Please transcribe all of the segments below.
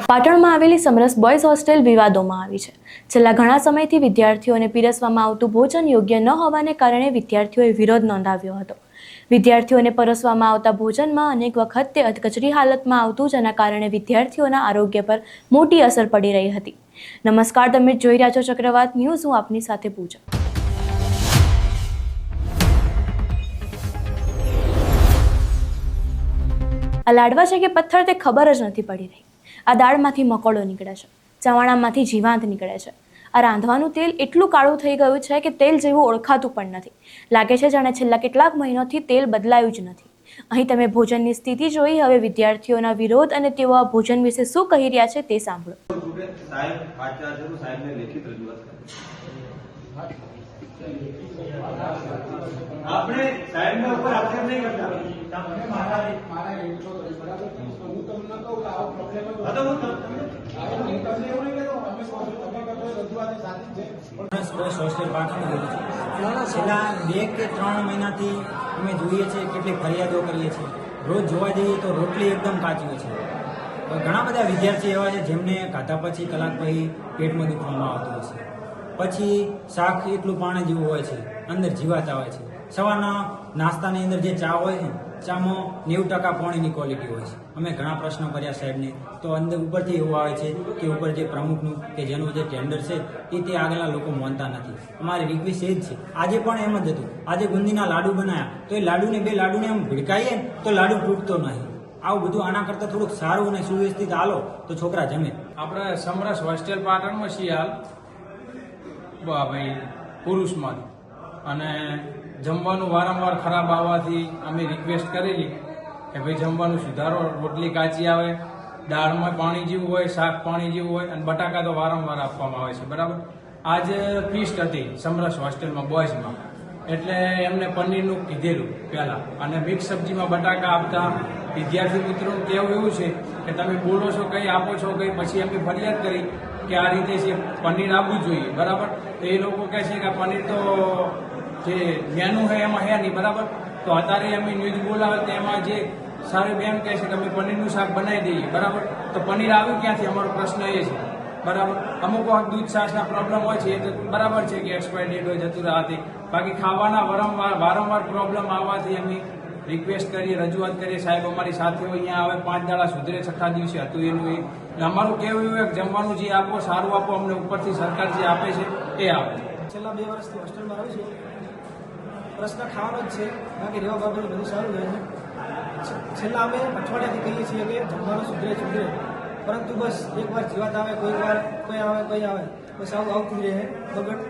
પાટણમાં આવેલી સમરસ boys hostel વિવાદોમાં આવી છે. છેલ્લા ઘણા સમયથી વિદ્યાર્થીઓને પીરસવામાં આવતું ભોજન યોગ્ય ન હોવાને કારણે વિદ્યાર્થીઓએ વિરોધ નોંધાવ્યો હતો. વિદ્યાર્થીઓને પરોસવામાં આવતા ભોજનમાં અનેક વખત તે અધકચરી હાલતમાં આવતું, જેના કારણે વિદ્યાર્થીઓના આરોગ્ય પર મોટી અસર પડી રહી હતી. નમસ્કાર, તમે જોઈ રહ્યા છો ચક્રવાત ન્યૂઝ. હું આપની સાથે પૂજા. આ લાડવા છે કે પથ્થર તે ખબર જ નથી પડી રહી. આ દાળમાંથી મકોડો નીકળે છે, ચવાણામાંથી જીવાંત નીકળે છે. આ રાંધવાનું તેલ એટલું કાળું થઈ ગયું છે કે તેલ જેવું ઓળખાતું પણ નથી. લાગે છે જાણે છેલ્લા કેટલાક મહિનોથી તેલ બદલાયું જ નથી. અહીં તમે ભોજનની સ્થિતિ જોઈ. હવે વિદ્યાર્થીઓના વિરોધ અને તેઓ આ ભોજન વિશે શું કહી રહ્યા છે તે સાંભળો. આપણે સાહેબના ઉપર આક્ષેપ નહીં કરતા. છેલ્લા 2 કે 3 મહિનાથી અમે જોઈએ છીએ કેટલી ફરિયાદો કરીએ છીએ. રોજ જોવા જઈએ તો રોટલી એકદમ કાચી હોય છે. ઘણા બધા વિદ્યાર્થી એવા છે જેમને ખાધા પછી કલાક પછી પેટમાં દુખવામાં આવતું હોય છે. પછી શાક એટલું પાણી જેવું હોય છે, અંદર જીવાત આવે છે. સવારના નાસ્તાની અંદર જે ચા હોય છે, ચામાં 90% પાણીની ક્વોલિટી હોય છે. અમે ઘણા પ્રશ્નો કર્યા સાહેબને, તો અંદર ઉપરથી એવું આવે છે કે ઉપર જે પ્રમુખનું કે જેનું જે ટેન્ડર છે એ તે આગળના લોકો માનતા નથી. અમારી રિક્વેસ્ટ એ જ છે. આજે પણ એમ જ હતું. આજે ગુંદીના લાડુ બનાવ્યા તો એ લાડુને 2 લાડુને એમ ભીડકાઈએ તો લાડુ તૂટતો નહીં. આવું બધું આના કરતાં થોડુંક સારું અને સુવ્યવસ્થિત હાલો તો છોકરા જમે. આપણે સમરસ હોસ્ટેલ પાટણમાં છીએ હાલ ભાઈ પુરુષમાં, અને જમવાનું વારંવાર ખરાબ આવવાથી અમે રિક્વેસ્ટ કરેલી કે ભાઈ જમવાનું સુધારો. રોટલી કાચી આવે, દાળમાં પાણી જેવું હોય, શાક પાણી જેવું હોય, અને બટાકા તો વારંવાર આપવામાં આવે છે. બરાબર. આજે ફીસ્ટ હતી સમરસ હોસ્ટેલમાં બોયઝમાં, એટલે એમને પનીરનું કીધેલું પહેલાં, અને મિક્સ સબ્જીમાં બટાકા આપતા. વિદ્યાર્થી મિત્રોનું કહેવું એવું છે કે તમે બોલો છો કંઈ, આપો છો કંઈ. પછી એમની ફરિયાદ કરી કે આ રીતે છે પનીર આપવું જોઈએ. બરાબર. તો એ લોકો કહે છે કે પનીર તો જે મેનુ છે એમાં હે નહીં. બરાબર. તો અત્યારે અમે ન્યૂઝ બોલાવે તો એમાં જે સાહેબ એમ કહે છે કે અમે પનીરનું શાક બનાવી દઈએ. બરાબર. તો પનીર આવ્યું ક્યાંથી? અમારો પ્રશ્ન એ છે. બરાબર. અમુક વખત દૂધ છાશના પ્રોબ્લેમ હોય છે, એ તો બરાબર છે કે એક્સપાયર ડેટ હોય જતું રહેતી. બાકી ખાવાના વારંવાર પ્રોબ્લેમ આવવાથી અમે રિક્વેસ્ટ કરીએ, રજૂઆત કરીએ. સાહેબ અમારી સાથે હોય, અહીંયા આવે 5 દાડા સુધરે, 6થા દિવસે હતું એનું એ. અમારું કેવું એવું કે જમવાનું જે આપો સારું આપો, અમને ઉપરથી સરકાર જે આપે છે એ આપે. છેલ્લા 2 વર્ષથી હોસ્ટેલમાં રહું છું. પ્રશ્ન ખાવાનો જ છે, બાકી રહેવા બાબતે બધું સારું રહે છે. છેલ્લા અમે અઠવાડિયાથી કહીએ છીએ કે જમવાનું સુધરે, પરંતુ બસ એકવાર જીવાત આવે, કોઈ આવે બસ આવું આવતું રહે,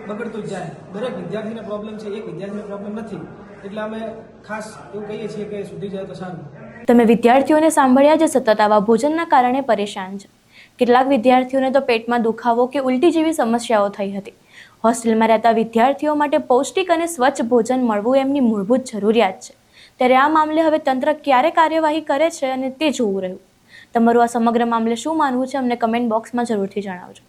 બગડતું જ જાય. દરેક વિદ્યાર્થીને પ્રોબ્લેમ છે, એક વિદ્યાર્થીને પ્રોબ્લેમ નથી. એટલે અમે ખાસ એવું કહીએ છીએ કે સુધરી જાય તો સારું. તમે વિદ્યાર્થીઓને સાંભળ્યા જે સતત આવા ભોજનના કારણે પરેશાન છે. કેટલાક વિદ્યાર્થીઓને તો પેટમાં દુખાવો કે ઉલટી જેવી સમસ્યાઓ થઈ હતી. હોસ્ટેલમાં રહેતા વિદ્યાર્થીઓ માટે પૌષ્ટિક અને સ્વચ્છ ભોજન મળવું એમની મૂળભૂત જરૂરિયાત છે. ત્યારે આ મામલે હવે તંત્ર ક્યારે કાર્યવાહી કરે છે અને તે જોવું રહ્યું. તમારું આ સમગ્ર મામલે શું માનવું છે અમને કમેન્ટ બોક્સમાં જરૂરથી જણાવજો.